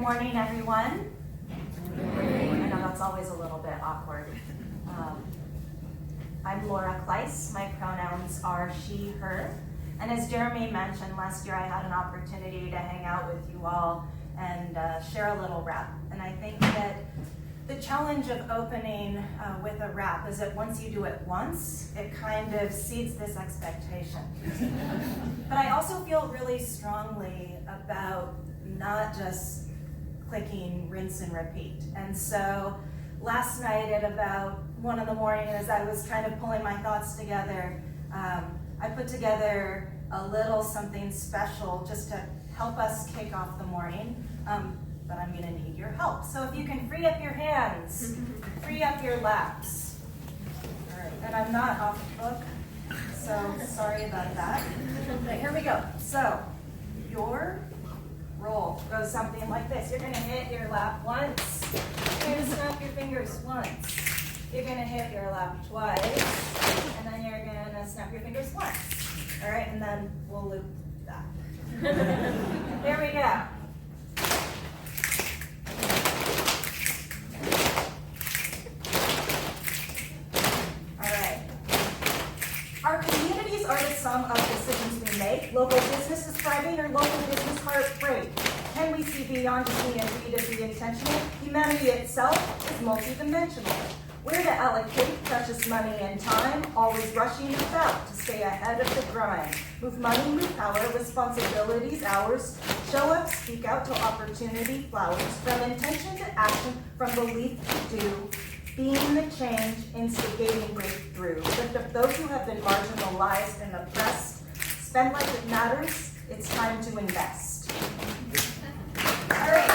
morning, everyone. I know that's always a little bit awkward. I'm Laura Clise. My pronouns are she, her. And as Jeremy mentioned, last year I had an opportunity to hang out with you all and share a little rap. And I think that the challenge of opening with a rap is that once you do it once, it kind of seeds this expectation. But I also feel really strongly about not just clicking rinse and repeat. And so last night at about 1 in the morning, as I was kind of pulling my thoughts together, I put together a little something special just to help us kick off the morning. But I'm gonna need your help. So if you can free up your hands, free up your laps. All right, and I'm not off the book, so sorry about that. But here we go. So your roll goes something like this. You're gonna hit your lap once. You're gonna snap your fingers once. You're gonna hit your lap twice. And then you're gonna snap your fingers once. All right, and then we'll loop that. There we go. Our communities are the sum of decisions we make. Local business is thriving or local business heartbreak. Can we see beyond just being free to be intentional? Humanity itself is multidimensional. Where to allocate precious money and time, always rushing about to stay ahead of the grind. Move money, move power, responsibilities, ours. Show up, speak out till opportunity flowers. From intention to action, from belief to do. Being the change, instigating breakthrough. Lift up those who have been marginalized and oppressed. Spend like it matters. It's time to invest. All right.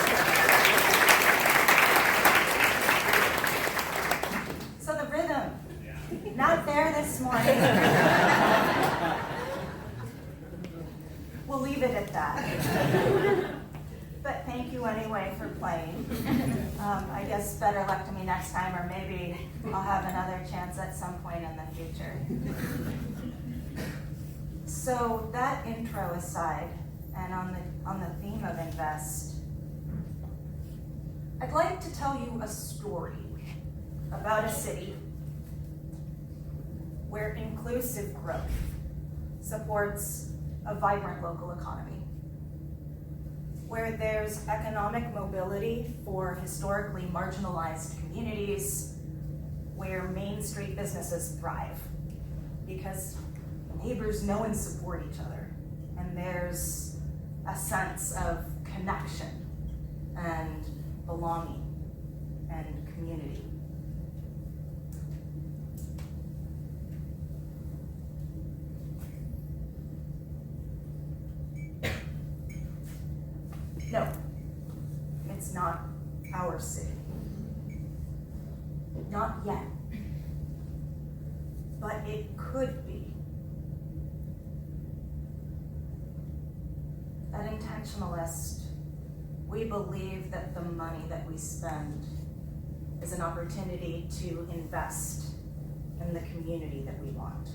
So the rhythm, not there this morning. We'll leave it at that. But thank you anyway for playing. I guess better luck to me next time, or maybe I'll have another chance at some point in the future. So that intro aside, and on the theme of invest, I'd like to tell you a story about a city where inclusive growth supports a vibrant local economy, where there's economic mobility for historically marginalized communities, where Main Street businesses thrive because neighbors know and support each other, and there's a sense of connection and belonging and community. No, it's not our city. Not yet. But it could be. At Intentionalist, we believe that the money that we spend is an opportunity to invest in the community that we want.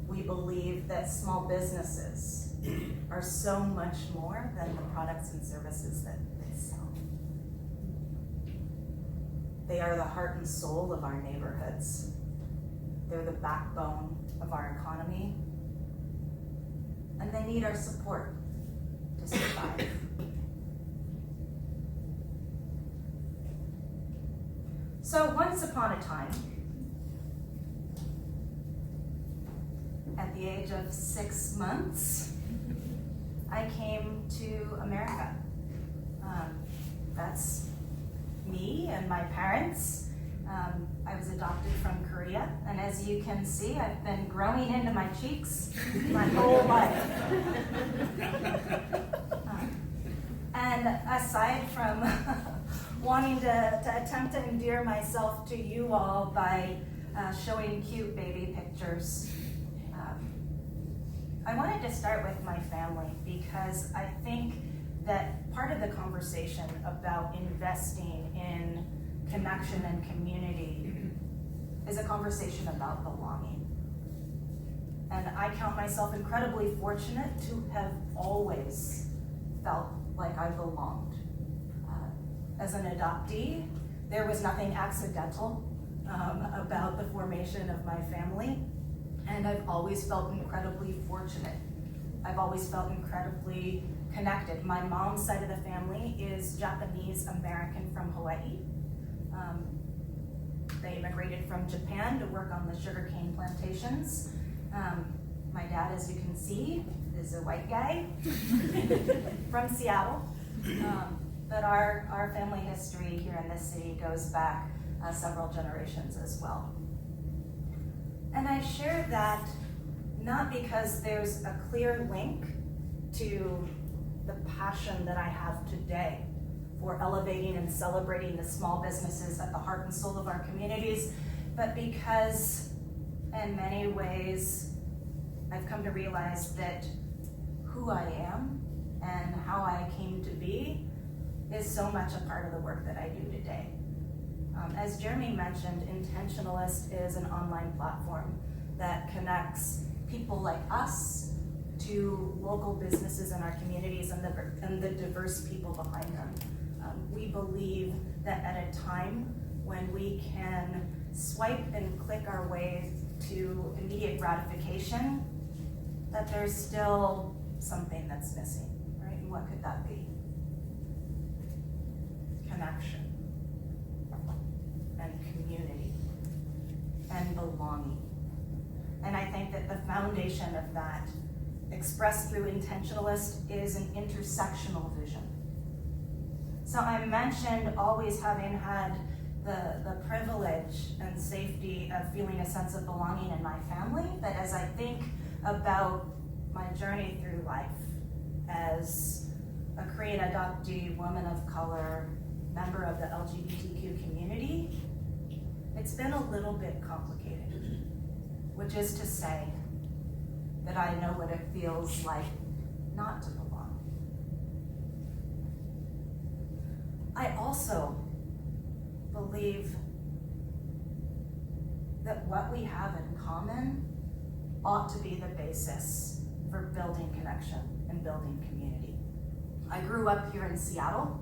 We believe that small businesses are so much more than the products and services that they sell. They are the heart and soul of our neighborhoods. They're the backbone of our economy. And they need our support to survive. So once upon a time, at the age of 6 months, I came to America. That's me and my parents. I was adopted from Korea, and as you can see, I've been growing into my cheeks my whole life. And aside from wanting to attempt to endear myself to you all by showing cute baby pictures, I wanted to start with my family because I think that part of the conversation about investing in connection and community is a conversation about belonging. And I count myself incredibly fortunate to have always felt like I belonged. As an adoptee, there was nothing accidental about the formation of my family, and I've always felt incredibly fortunate. I've always felt incredibly connected. My mom's side of the family is Japanese American from Hawaii. They immigrated from Japan to work on the sugarcane plantations. My dad, as you can see, is a white guy from Seattle. But our family history here in this city goes back several generations as well. And I share that not because there's a clear link to the passion that I have today for elevating and celebrating the small businesses at the heart and soul of our communities, but because in many ways I've come to realize that who I am and how I came to be is so much a part of the work that I do today. As Jeremy mentioned, Intentionalist is an online platform that connects people like us to local businesses in our communities and the diverse people behind them. We believe that at a time when we can swipe and click our way to immediate gratification, that there's still something that's missing, right? And what could that be? Connection and community and belonging. And I think that the foundation of that, expressed through Intentionalist, is an intersectional vision. So I mentioned always having had the privilege and safety of feeling a sense of belonging in my family, but as I think about my journey through life as a Korean adoptee, woman of color, member of the LGBTQ community, it's been a little bit complicated, which is to say that I know what it feels like not to belong. I also believe that what we have in common ought to be the basis for building connection and building community. I grew up here in Seattle,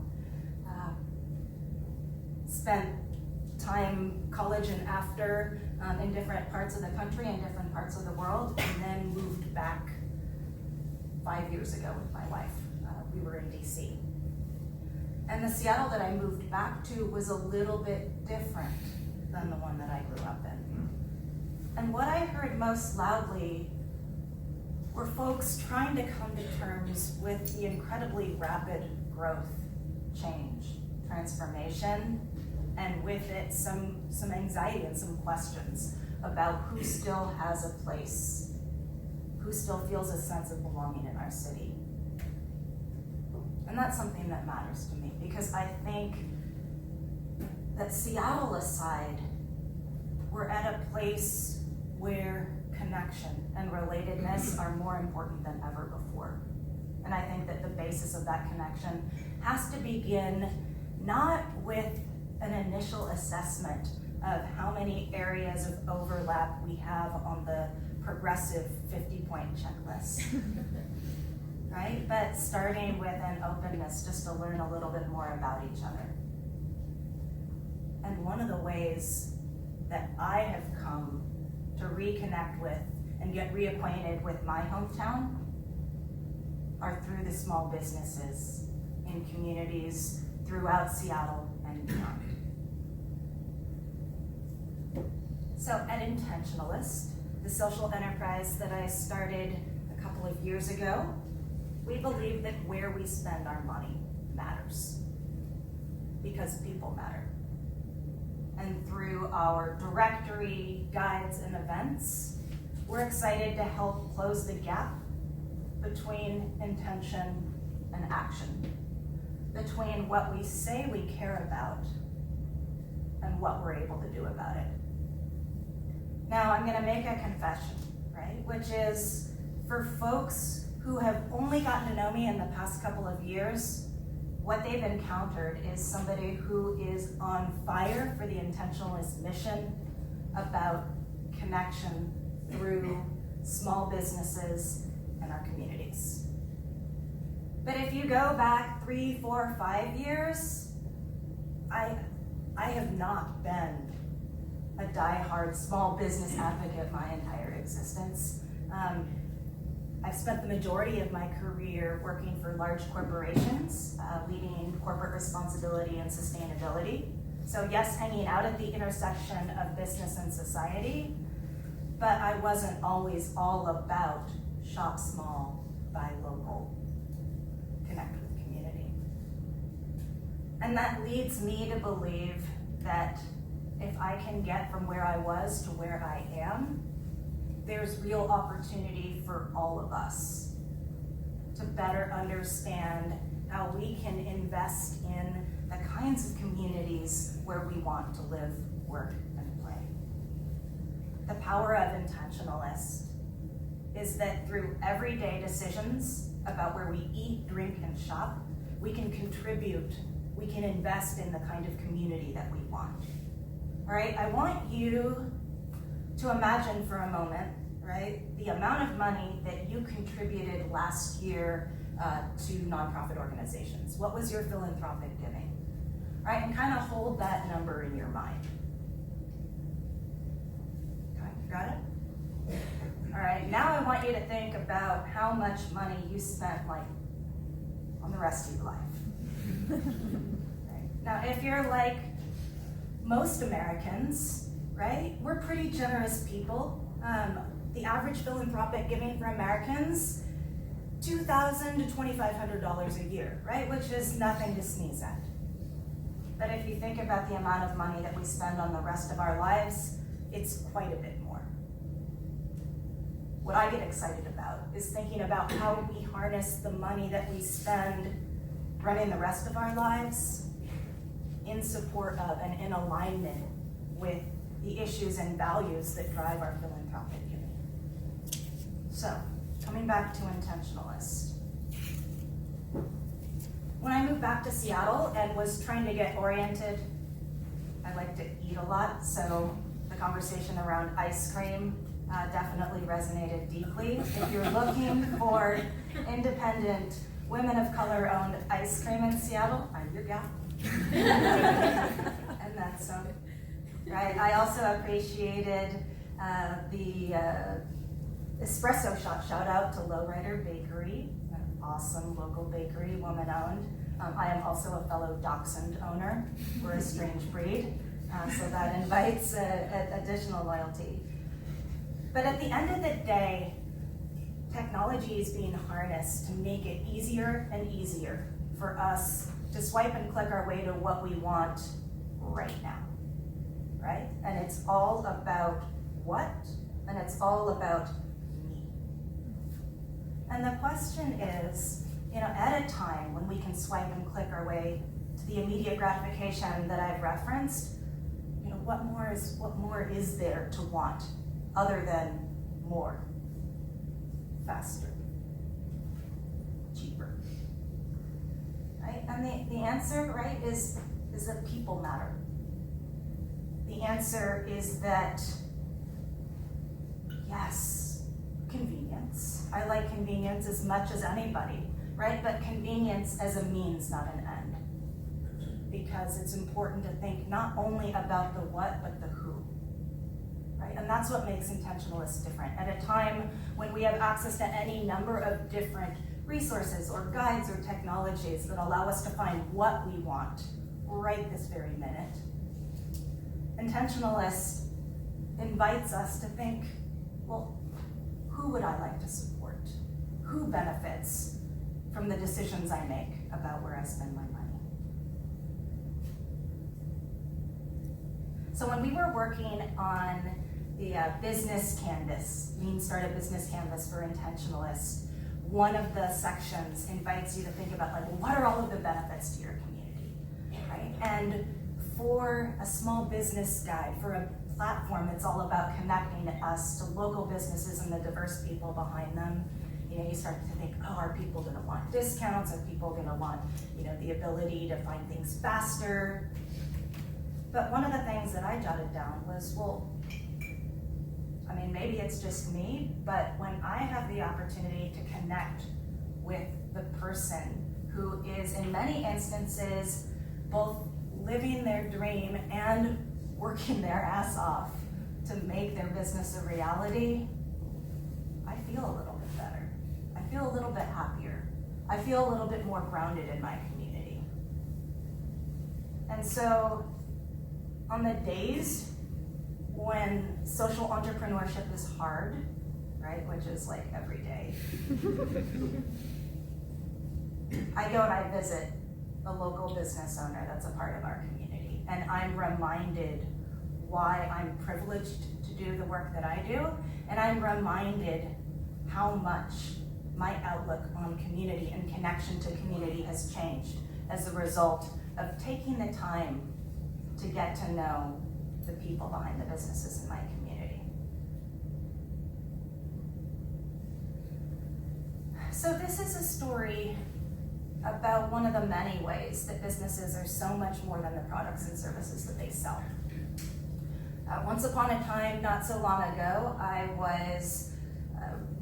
spent time, college and after, in different parts of the country and different parts of the world, and then moved back 5 years ago with my wife. We were in DC. And the Seattle that I moved back to was a little bit different than the one that I grew up in. And what I heard most loudly were folks trying to come to terms with the incredibly rapid growth, change, transformation, and with it some anxiety and some questions about who still has a place, who still feels a sense of belonging in our city. And that's something that matters to me, because I think that Seattle aside, we're at a place where connection and relatedness are more important than ever before. And I think that the basis of that connection has to begin not with an initial assessment of how many areas of overlap we have on the progressive 50-point checklist, right? But starting with an openness just to learn a little bit more about each other. And one of the ways that I have come to reconnect with and get reacquainted with my hometown are through the small businesses in communities throughout Seattle and beyond. So at Intentionalist, the social enterprise that I started a couple of years ago, we believe that where we spend our money matters, because people matter. And through our directory, guides, and events, we're excited to help close the gap between intention and action, between what we say we care about and what we're able to do about it. Now, I'm gonna make a confession, right? Which is, for folks who have only gotten to know me in the past couple of years, what they've encountered is somebody who is on fire for the Intentionalist mission about connection through small businesses and our communities. But if you go back 3, 4, 5 years, I have not been a die-hard small business advocate my entire existence. I've spent the majority of my career working for large corporations, leading corporate responsibility and sustainability. So yes, hanging out at the intersection of business and society, but I wasn't always all about shop small, buy local, connect with community. And that leads me to believe that if I can get from where I was to where I am, there's real opportunity for all of us to better understand how we can invest in the kinds of communities where we want to live, work, and play. The power of Intentionalist is that through everyday decisions about where we eat, drink, and shop, we can contribute, we can invest in the kind of community that we want. All right, I want you to imagine for a moment, right, the amount of money that you contributed last year to nonprofit organizations. What was your philanthropic giving? All right, and kind of hold that number in your mind. Okay, got it? All right, now I want you to think about how much money you spent, like, on the rest of your life. Right. Now, if you're like most Americans, right, we're pretty generous people. The average philanthropic giving for Americans, $2,000 to $2,500 a year, right, which is nothing to sneeze at. But if you think about the amount of money that we spend on the rest of our lives, it's quite a bit more. What I get excited about is thinking about how we harness the money that we spend running the rest of our lives in support of and in alignment with the issues and values that drive our philanthropic giving. So, coming back to Intentionalist. When I moved back to Seattle and was trying to get oriented, I like to eat a lot, so the conversation around ice cream definitely resonated deeply. If you're looking for independent, women of color owned ice cream in Seattle, I'm your gal. And that's so, right? I also appreciated the espresso shot. Shout out to Lowrider Bakery, an awesome local bakery, woman owned. I am also a fellow dachshund owner. We're a strange breed, so that invites additional loyalty. But at the end of the day, technology is being harnessed to make it easier and easier for us to swipe and click our way to what we want right now, right? And it's all about what? And it's all about me. And the question is, at a time when we can swipe and click our way to the immediate gratification that I've referenced, what more is there to want other than more, faster, cheaper, right? And the answer, right, is that people matter. The answer is that, yes, convenience. I like convenience as much as anybody, right? But convenience as a means, not an end. Because it's important to think not only about the what, but the who. Right? And that's what makes Intentionalist different. At a time when we have access to any number of different resources or guides or technologies that allow us to find what we want right this very minute, Intentionalist invites us to think, well, who would I like to support? Who benefits from the decisions I make about where I spend my money? So when we were working on the business canvas, Lean Startup Business Canvas for Intentionalist, one of the sections invites you to think about, like, well, what are all of the benefits to your community, right? And for a small business guide, for a platform that's all about connecting us to local businesses and the diverse people behind them, you start to think, oh, are people gonna want discounts? Are people gonna want, the ability to find things faster? But one of the things that I jotted down was, well, maybe it's just me, but when I have the opportunity to connect with the person who is, in many instances, both living their dream and working their ass off to make their business a reality, I feel a little bit better. I feel a little bit happier. I feel a little bit more grounded in my community. And so, on the days when social entrepreneurship is hard, right, which is like every day, I go and I visit a local business owner that's a part of our community, and I'm reminded why I'm privileged to do the work that I do, and I'm reminded how much my outlook on community and connection to community has changed as a result of taking the time to get to know the people behind the businesses in my community. So this is a story about one of the many ways that businesses are so much more than the products and services that they sell. Once upon a time, not so long ago, I was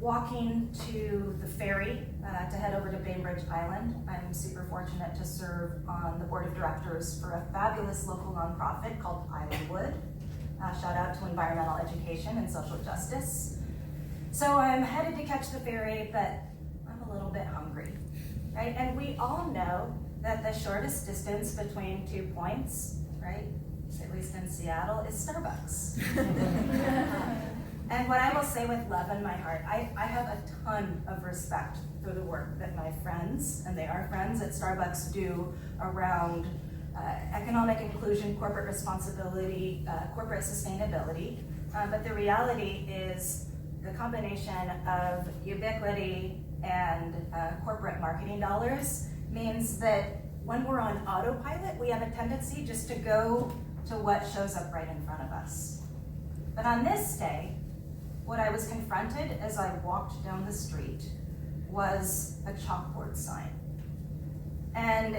walking to the ferry to head over to Bainbridge Island. I'm super fortunate to serve on the board of directors for a fabulous local nonprofit called Islandwood. Shout out to environmental education and social justice. So I'm headed to catch the ferry, but I'm a little bit hungry, right? And we all know that the shortest distance between 2 points, right, at least in Seattle, is Starbucks. And what I will say with love in my heart, I have a ton of respect for the work that my friends, and they are friends at Starbucks, do around economic inclusion, corporate responsibility, corporate sustainability. But the reality is the combination of ubiquity and corporate marketing dollars means that when we're on autopilot, we have a tendency just to go to what shows up right in front of us. But on this day, what I was confronted as I walked down the street was a chalkboard sign. And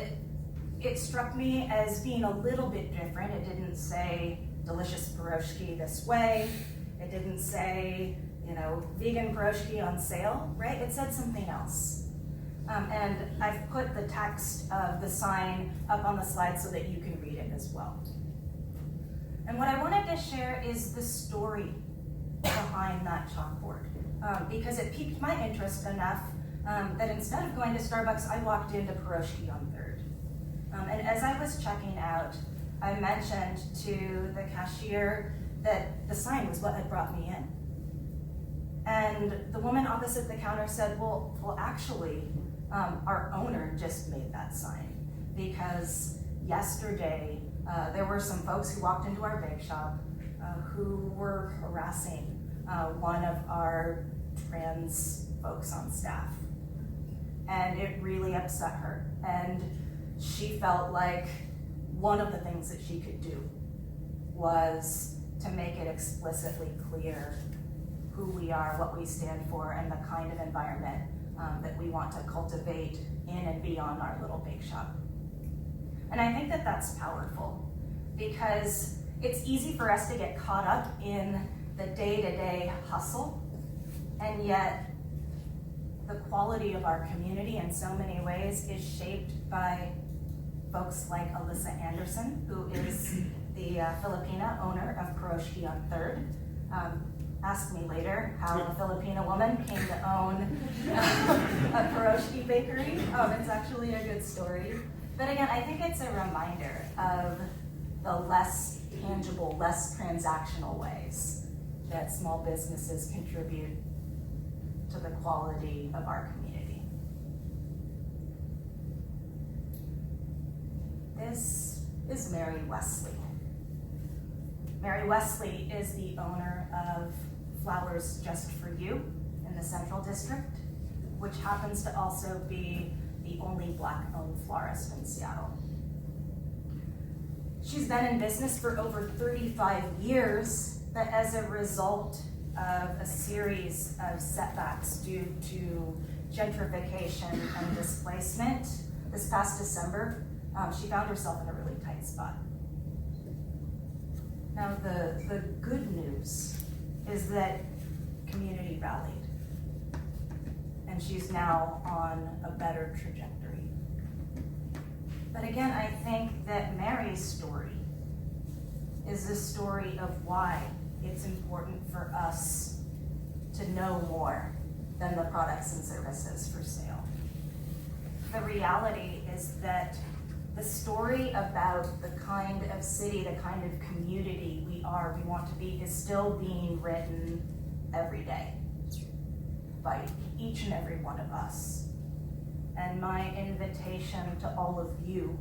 it struck me as being a little bit different. It didn't say delicious pierogi this way. It didn't say, vegan pierogi on sale, right? It said something else. And I've put the text of the sign up on the slide so that you can read it as well. And what I wanted to share is the story behind that chalkboard, because it piqued my interest enough that instead of going to Starbucks, I walked into Pierogi on 3rd. And as I was checking out, I mentioned to the cashier that the sign was what had brought me in. And the woman opposite the counter said, well, actually, our owner just made that sign because yesterday there were some folks who walked into our bake shop who were harassing one of our trans folks on staff. And it really upset her. And she felt like one of the things that she could do was to make it explicitly clear who we are, what we stand for, and the kind of environment that we want to cultivate in and beyond our little bake shop. And I think that that's powerful because it's easy for us to get caught up in the day-to-day hustle, and yet the quality of our community in so many ways is shaped by folks like Alyssa Anderson, who is the Filipina owner of Pierogi on 3rd. Ask me later how a Filipina woman came to own a Pierogi bakery. It's actually a good story. But again, I think it's a reminder of the less tangible, less transactional ways that small businesses contribute to the quality of our community. This is Mary Wesley. Mary Wesley is the owner of Flowers Just For You in the Central District, which happens to also be the only Black-owned florist in Seattle. She's been in business for over 35 years, but as a result of a series of setbacks due to gentrification and displacement, this past December, she found herself in a really tight spot. Now, the good news is that community rallied. and she's now on a better trajectory. But again, I think that Mary's story is the story of why it's important for us to know more than the products and services for sale. The reality is that the story about the kind of city, the kind of community we want to be, is still being written every day by each and every one of us. And my invitation to all of you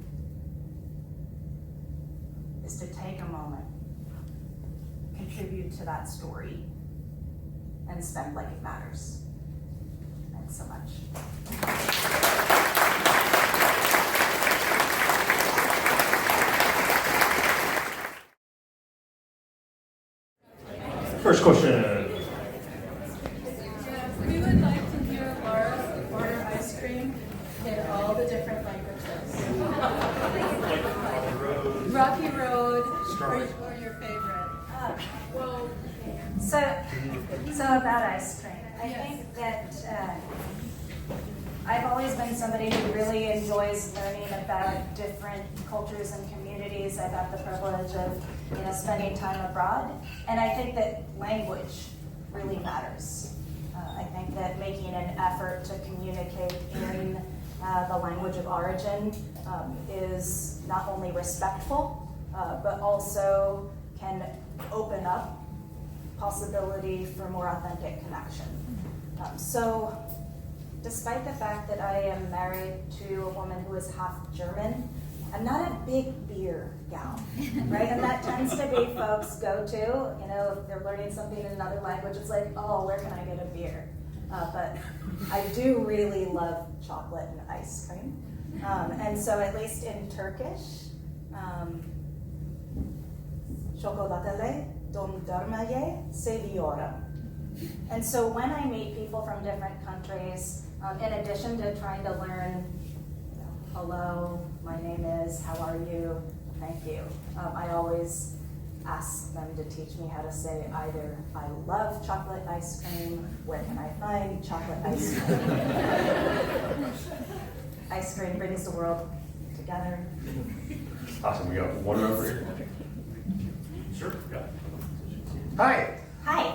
is to take a moment, contribute to that story, and spend like it matters. Thanks so much. First question. We would like to hear Laura order ice cream in all the different languages. Rocky Road, or your favorite. So about ice cream. I think that I've always been somebody who really enjoys learning about different cultures and communities. I've had the privilege of spending time abroad, and I think that language really matters. I think that making an effort to communicate in the language of origin is not only respectful, but also can open up possibility for more authentic connection. So despite the fact that I am married to a woman who is half German, I'm not a big beer gal, right? And that tends to be folks' go-to. If they're learning something in another language, it's like, oh, where can I get a beer? But I do really love chocolate and ice cream. And so at least in Turkish, Şokolatele dondurmayı seviyorum. And so when I meet people from different countries, in addition to trying to learn, hello, my name is, how are you, thank you, I always ask them to teach me how to say either, I love chocolate ice cream, where can I find chocolate ice cream? Ice cream brings the world together. Awesome, we got one over here. Sure, yeah. Hi. Hi.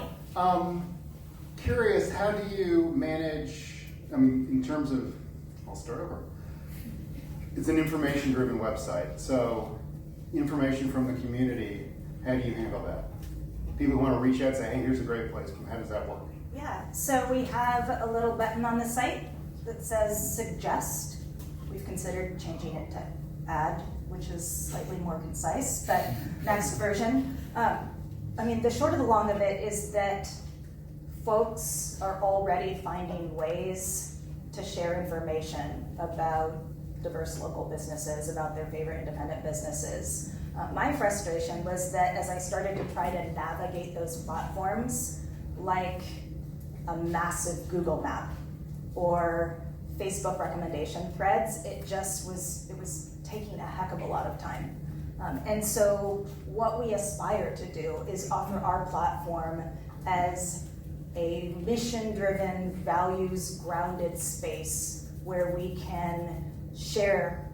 Curious, how do you manage, in terms of, I'll start over. It's an information-driven website, so information from the community, how do you handle that? People want to reach out and say, hey, here's a great place. How does that work? Yeah, so we have a little button on the site that says suggest. We've considered changing it to add, which is slightly more concise, but next version. The short of the long of it is that folks are already finding ways to share information about diverse local businesses, about their favorite independent businesses. My frustration was that as I started to try to navigate those platforms, like a massive Google map or Facebook recommendation threads, it was taking a heck of a lot of time. And so what we aspire to do is offer our platform as a mission-driven, values-grounded space where we can share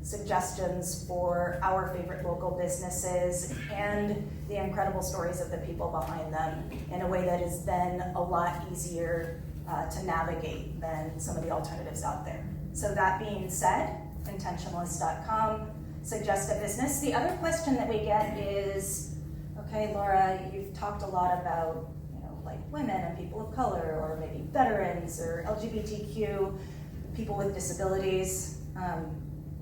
suggestions for our favorite local businesses and the incredible stories of the people behind them in a way that is then a lot easier to navigate than some of the alternatives out there. So that being said, Intentionalist.com, suggest a business. The other question that we get is, okay, Laura, you've talked a lot about like women and people of color, or maybe veterans, or LGBTQ, people with disabilities.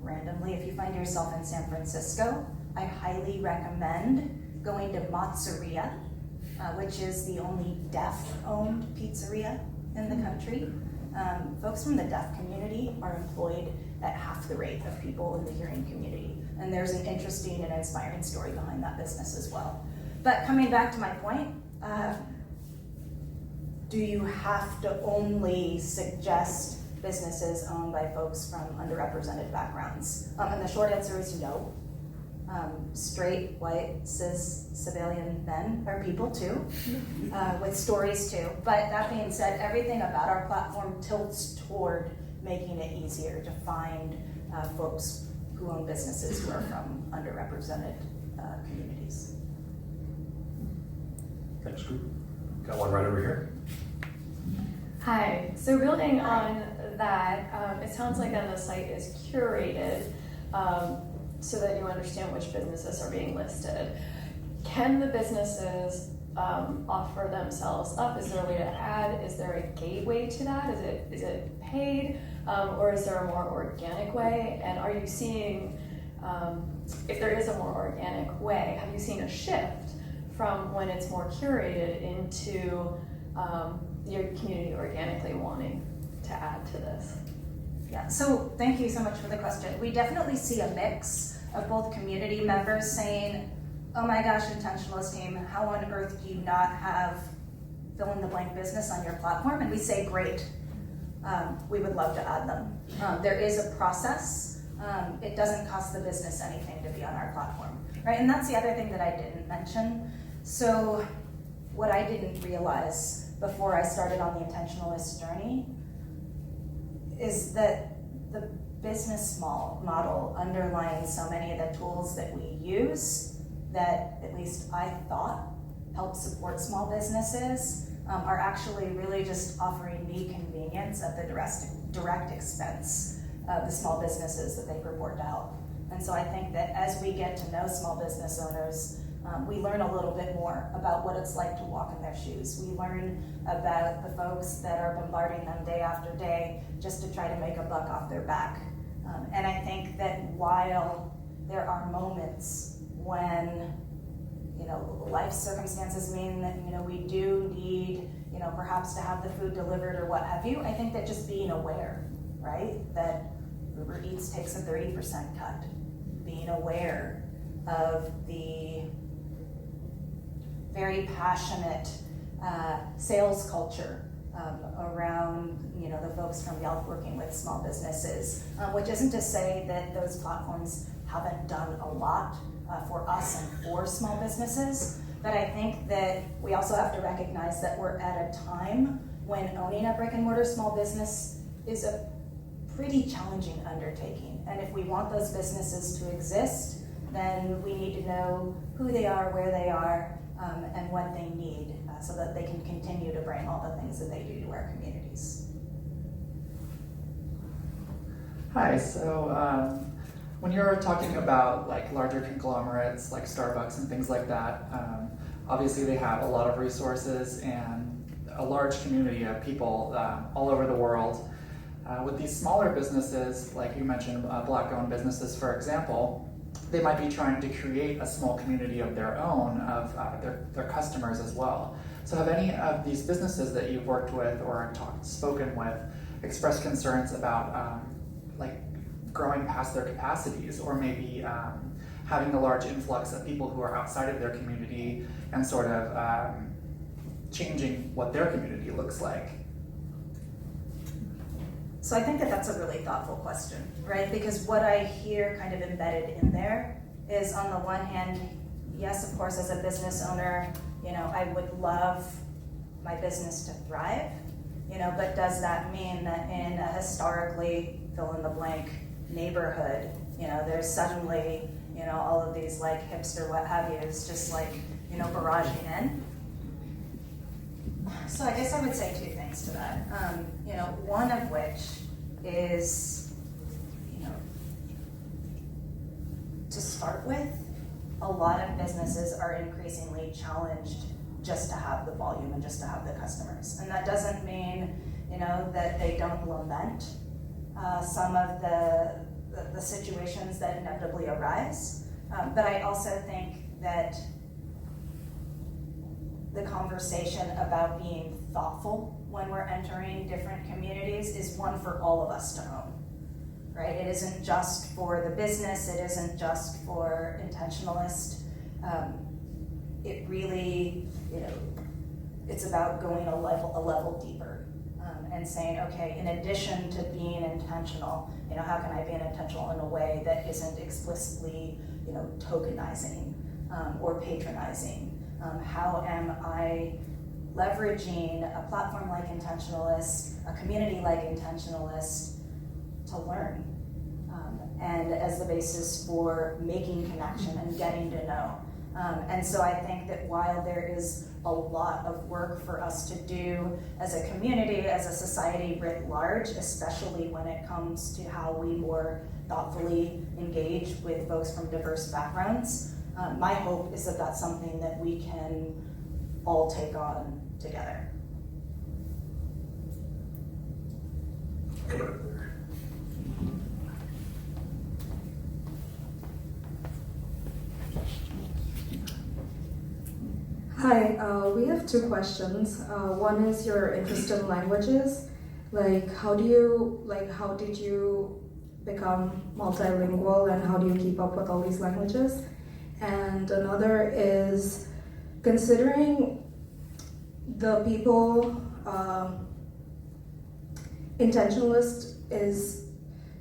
Randomly, if you find yourself in San Francisco, I highly recommend going to Mazzeria, which is the only deaf-owned pizzeria in the country. Folks from the deaf community are employed at half the rate of people in the hearing community. And there's an interesting and inspiring story behind that business as well. But coming back to my point, do you have to only suggest businesses owned by folks from underrepresented backgrounds? And the short answer is no. Straight, white, cis, civilian men are people too, with stories too. But that being said, everything about our platform tilts toward making it easier to find folks who own businesses who are from underrepresented communities. Next group. Got one right over here. Hi, so building on that, it sounds like then the site is curated so that you understand which businesses are being listed. Can the businesses offer themselves up? Is there a way to add? Is there a gateway to that? Is it paid? Or is there a more organic way? And are you seeing, if there is a more organic way, have you seen a shift from when it's more curated into your community organically wanting to add to this? Yeah, so thank you so much for the question. We definitely see a mix of both community members saying, oh my gosh, Intentionalist team, how on earth do you not have fill in the blank business on your platform? And we say, great, we would love to add them. There is a process. It doesn't cost the business anything to be on our platform, right? And that's the other thing that I didn't mention. So what I didn't realize before I started on the Intentionalist journey is that the business model underlying so many of the tools that we use that at least I thought help support small businesses are actually really just offering me convenience at the direct expense of the small businesses that they purport to help. And so I think that as we get to know small business owners, we learn a little bit more about what it's like to walk in their shoes. We learn about the folks that are bombarding them day after day just to try to make a buck off their back. And I think that while there are moments when life circumstances mean that we do need perhaps to have the food delivered or what have you, I think that just being aware, right, that Uber Eats takes a 30% cut, being aware of the very passionate sales culture around the folks from Yelp working with small businesses, which isn't to say that those platforms haven't done a lot for us and for small businesses, but I think that we also have to recognize that we're at a time when owning a brick and mortar small business is a pretty challenging undertaking. And if we want those businesses to exist, then we need to know who they are, where they are, and what they need so that they can continue to bring all the things that they do to our communities. Hi, so when you're talking about like larger conglomerates like Starbucks and things like that, obviously they have a lot of resources and a large community of people all over the world. With these smaller businesses, like you mentioned, Black-owned businesses, for example, they might be trying to create a small community of their own, of their customers as well. So have any of these businesses that you've worked with or spoken with expressed concerns about growing past their capacities, or maybe having a large influx of people who are outside of their community and sort of changing what their community looks like? So I think that that's a really thoughtful question, right? Because what I hear kind of embedded in there is, on the one hand, yes, of course, as a business owner, I would love my business to thrive, but does that mean that in a historically fill in the blank neighborhood, there's suddenly, all of these like hipster what have yous just barraging in? So I guess I would say two things to that. One of which is, to start with, a lot of businesses are increasingly challenged just to have the volume and just to have the customers. And that doesn't mean, that they don't lament some of the situations that inevitably arise. But I also think that the conversation about being thoughtful when we're entering different communities is one for all of us to own, right? It isn't just for the business, it isn't just for Intentionalist. It really, it's about going a level deeper. and saying, okay, in addition to being intentional, how can I be intentional in a way that isn't explicitly, tokenizing or patronizing? How am I leveraging a platform like Intentionalist, a community like Intentionalist, to learn, and as the basis for making connection and getting to know. And so I think that while there is a lot of work for us to do as a community, as a society writ large, especially when it comes to how we more thoughtfully engage with folks from diverse backgrounds, my hope is that that's something that we can all take on together. Hi, we have two questions. One is your interest in languages. How did you become multilingual, and how do you keep up with all these languages? And another is, considering the people, Intentionalist is,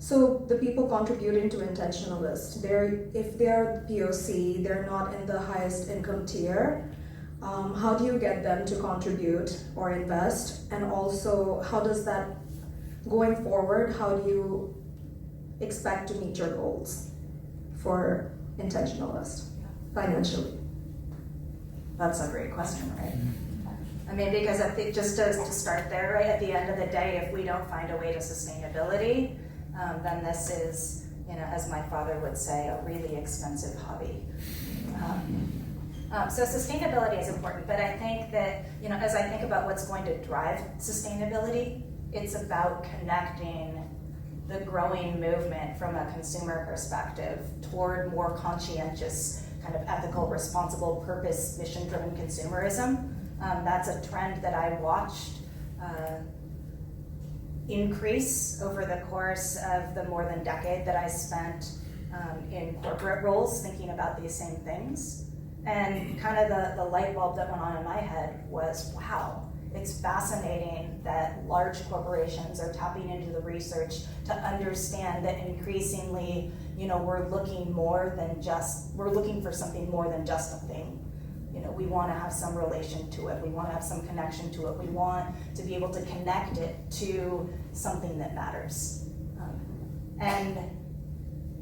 so the people contributing to Intentionalist, if they're POC, they're not in the highest income tier. How do you get them to contribute or invest? And also, how does that, going forward, how do you expect to meet your goals for Intentionalist financially? That's a great question, right? I mean, because I think just to start there, right, at the end of the day, if we don't find a way to sustainability, then this is, as my father would say, a really expensive hobby. So sustainability is important, but I think that, as I think about what's going to drive sustainability, it's about connecting the growing movement from a consumer perspective toward more conscientious, kind of ethical, responsible, purpose, mission-driven consumerism. That's a trend that I watched increase over the course of the more than decade that I spent in corporate roles thinking about these same things. And kind of the light bulb that went on in my head was, wow, it's fascinating that large corporations are tapping into the research to understand that increasingly, we're looking for something more than just a thing. We want to have some relation to it. We want to have some connection to it. We want to be able to connect it to something that matters. And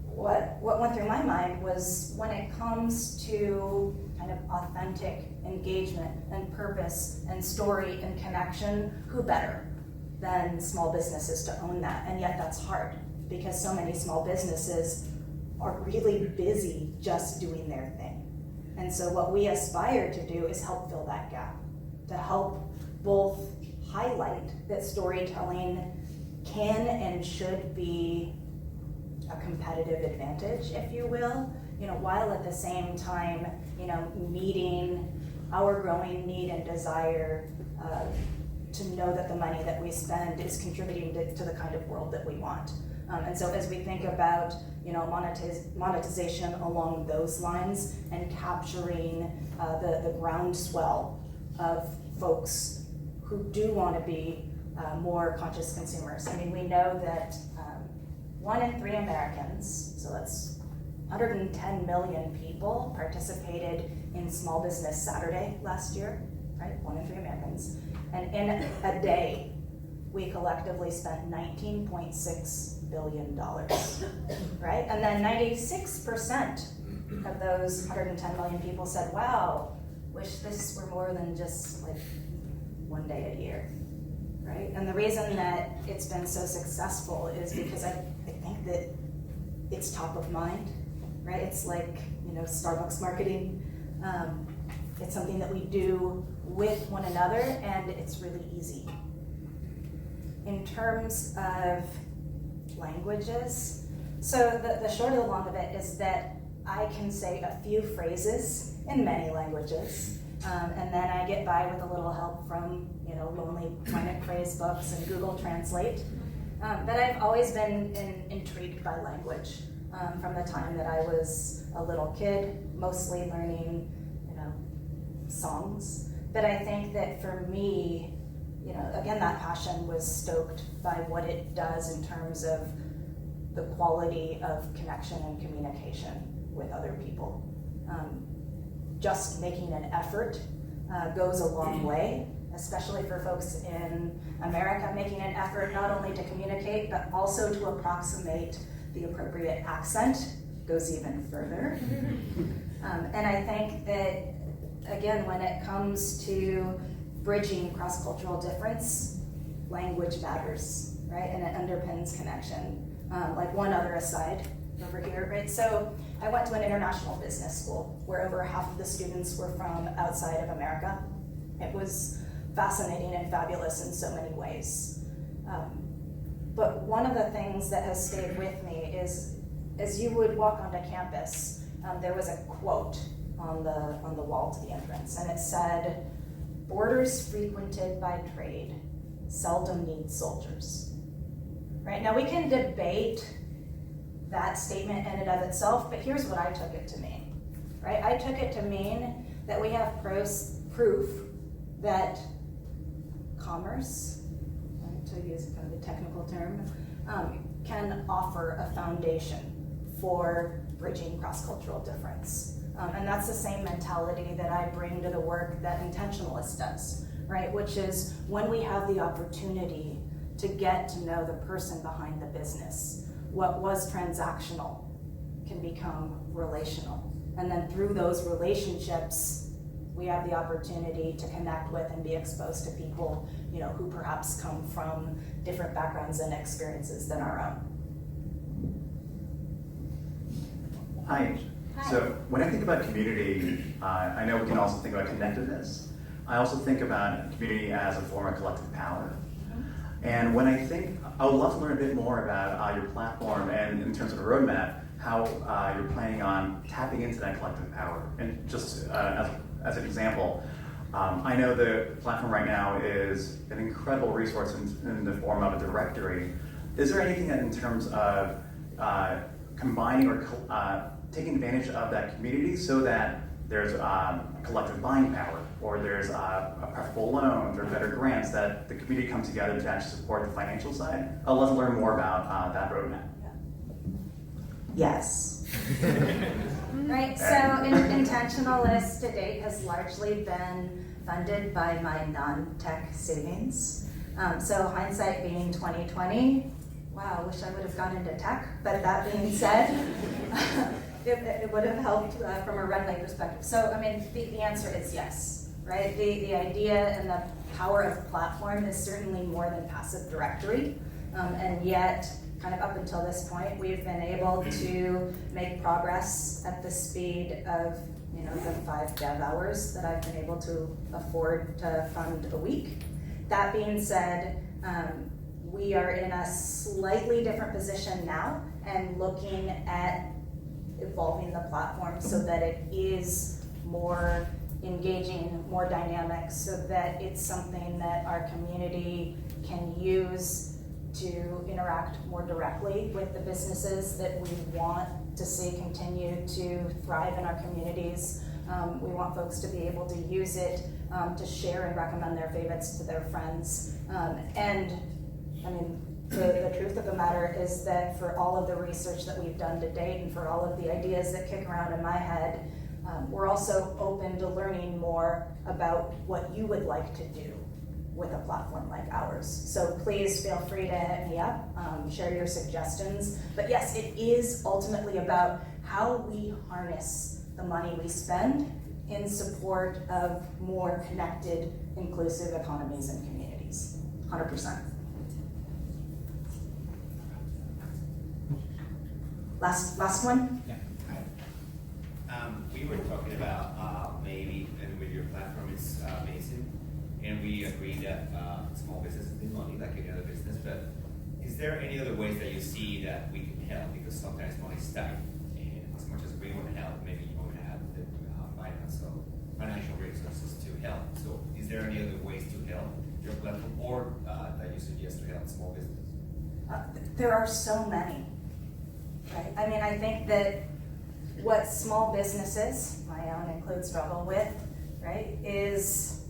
what went through my mind was, when it comes to kind of authentic engagement and purpose and story and connection, who better than small businesses to own that? And yet that's hard, because so many small businesses are really busy just doing their thing. And so what we aspire to do is help fill that gap, to help both highlight that storytelling can and should be a competitive advantage, if you will, while at the same time, meeting our growing need and desire to know that the money that we spend is contributing to the kind of world that we want. And so as we think about, monetization along those lines and capturing the groundswell of folks who do want to be more conscious consumers. I mean, we know that 1 in 3 Americans, so that's 110 million people, participated in Small Business Saturday last year, right? 1 in 3 Americans. And in a day, we collectively spent $19.6 billion, right? And then 96% of those 110 million people said, wow, wish this were more than just like 1 day a year, right? And the reason that it's been so successful is because I think that it's top of mind, right? It's like, Starbucks marketing. It's something that we do with one another, and it's really easy. In terms of languages, so the short of the long of it is that I can say a few phrases in many languages, and then I get by with a little help from, Lonely Planet phrase books and Google Translate. But I've always been intrigued by language from the time that I was a little kid, mostly learning, songs. But I think that for me, again, that passion was stoked by what it does in terms of the quality of connection and communication with other people. Just making an effort goes a long way, especially for folks in America, making an effort not only to communicate, but also to approximate the appropriate accent goes even further. And I think that, again, when it comes to bridging cross-cultural difference, language matters, right? And it underpins connection. Like one other aside over here, right? So I went to an international business school where over half of the students were from outside of America. It was fascinating and fabulous in so many ways. But one of the things that has stayed with me is, as you would walk onto campus, there was a quote on the wall to the entrance, and it said, "Borders frequented by trade seldom need soldiers." Right? Now we can debate that statement in and of itself, but here's what I took it to mean. Right? I took it to mean that we have proof that commerce, to use kind of a technical term, can offer a foundation for bridging cross-cultural difference. And that's the same mentality that I bring to the work that Intentionalist does, right? Which is when we have the opportunity to get to know the person behind the business, what was transactional can become relational. And then through those relationships, we have the opportunity to connect with and be exposed to people, who perhaps come from different backgrounds and experiences than our own. Hi. So when I think about community, I know we can also think about connectedness. I also think about community as a form of collective power. And when I think, I would love to learn a bit more about your platform and in terms of a roadmap, how you're planning on tapping into that collective power. And just as an example, I know the platform right now is an incredible resource in the form of a directory. Is there anything that in terms of combining or taking advantage of that community so that there's collective buying power, or there's preferable loans or better grants that the community comes together to actually support the financial side? I'd love to learn more about that roadmap. Yes. Right, so Intentionalist to date has largely been funded by my non-tech savings. So hindsight being 2020, wow, I wish I would have gone into tech, but that being said, it would have helped from a runway perspective. So, the answer is yes, right? The idea and the power of platform is certainly more than passive directory, and yet, kind of up until this point, we've been able to make progress at the speed of, the 5 dev hours that I've been able to afford to fund a week. That being said, we are in a slightly different position now and looking at evolving the platform so that it is more engaging, more dynamic, so that it's something that our community can use to interact more directly with the businesses that we want to see continue to thrive in our communities. We want folks to be able to use it to share and recommend their favorites to their friends. The truth of the matter is that for all of the research that we've done to date and for all of the ideas that kick around in my head, we're also open to learning more about what you would like to do with a platform like ours. So please feel free to hit me up, share your suggestions. But yes, it is ultimately about how we harness the money we spend in support of more connected, inclusive economies and communities. 100%. Last one? Yeah. We were talking about maybe, and with your platform is amazing, and we agree that small businesses need money like any other business, but is there any other ways that you see that we can help? Because sometimes money is tight, and as much as we want to help, maybe you don't have the financial resources to help. So is there any other ways to help your platform, or that you suggest to help small business? There are so many. Right. I think that what small businesses, my own include, struggle with, right, is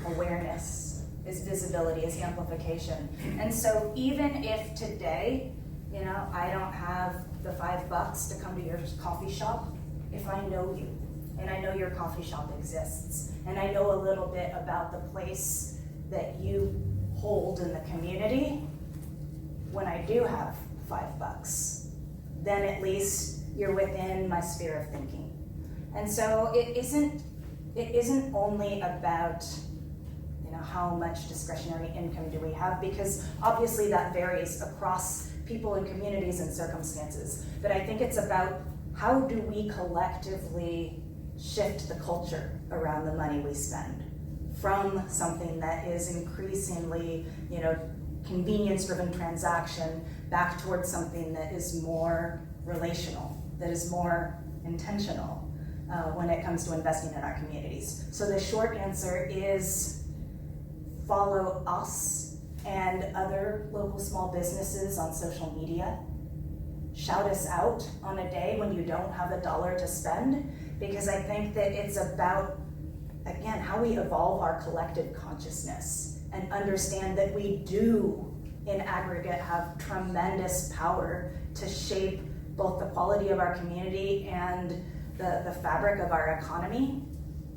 awareness, is visibility, is amplification. And so even if today, I don't have the $5 to come to your coffee shop, if I know you, and I know your coffee shop exists, and I know a little bit about the place that you hold in the community, when I do have $5, then at least you're within my sphere of thinking. And so it isn't only about how much discretionary income do we have, because obviously that varies across people and communities and circumstances. But I think it's about how do we collectively shift the culture around the money we spend from something that is increasingly, convenience-driven transaction back towards something that is more relational, that is more intentional when it comes to investing in our communities. So the short answer is follow us and other local small businesses on social media. Shout us out on a day when you don't have $1 to spend, because I think that it's about, again, how we evolve our collective consciousness and understand that we do, in aggregate, have tremendous power to shape both the quality of our community and the fabric of our economy.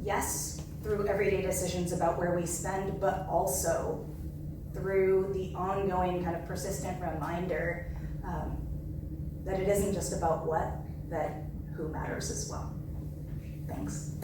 Yes, through everyday decisions about where we spend, but also through the ongoing kind of persistent reminder that it isn't just about what, that who matters as well. Thanks.